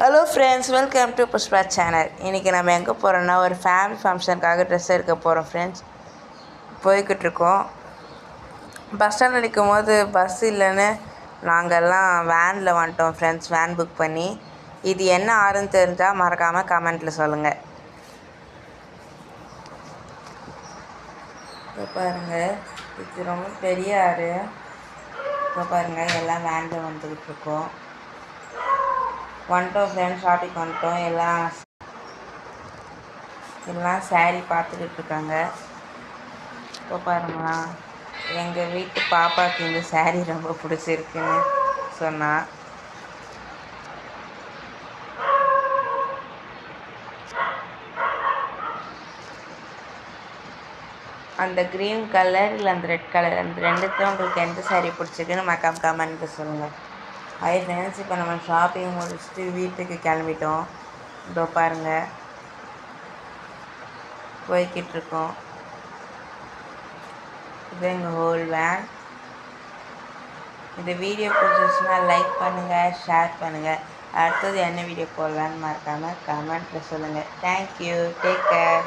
Hello friends, welcome to Pushpa channel. இன்றைக்கி நம்ம எங்கே போகிறோன்னா ஒரு ஃபேமிலி ஃபங்க்ஷனுக்காக ட்ரெஸ் எடுக்க போகிறோம் ஃப்ரெண்ட்ஸ். போய்கிட்ருக்கோம். பஸ் ஸ்டாண்டில் நிற்கும் போது பஸ் இல்லைன்னு நாங்கள்லாம் வேனில் வந்துட்டோம் ஃப்ரெண்ட்ஸ், வேன் புக் பண்ணி. இது என்ன ஆறுன்னு தெரிஞ்சால் மறக்காமல் கமெண்ட்டில் சொல்லுங்கள். இப்போ பாருங்கள், இது ரொம்ப பெரிய ஆறு. இப்போ பாருங்கள், எல்லாம் வேனில் வந்துக்கிட்டு இருக்கோம். வந்துட்டோம் ஃப்ரெண்ட்ஸ், ஷாப்பிங் வந்துட்டோம். எல்லாம் சாரீ பார்த்துக்கிட்டு இருக்காங்க. இப்போ பாருங்களா, எங்கள் வீட்டு பாப்பாவுக்கு இந்த சாரீ ரொம்ப பிடிச்சிருக்குன்னு சொன்னால். அந்த க்ரீன் கலர் இல்லை அந்த ரெட் கலர், அந்த ரெண்டுத்தையும் உங்களுக்கு எந்த சாரீ பிடிச்சிருக்குன்னு மறக்காம கமெண்ட்டு சொல்லுங்கள். ஹாய் ஃப்ரெண்ட்ஸ், இப்போ நம்ம ஷாப்பிங் முடிச்சுட்டு வீட்டுக்கு கிளம்பிட்டோம். இதோ பாருங்கள், போய்கிட்ருக்கோம். இது எங்கள் ஹோல் வேன். இந்த வீடியோ பிடிச்சிருச்சுன்னா லைக் பண்ணுங்கள், ஷேர் பண்ணுங்கள். அடுத்தது என்ன வீடியோ போடலான்னு மறக்காமல் கமெண்ட்டில் சொல்லுங்கள். Thank you, take care.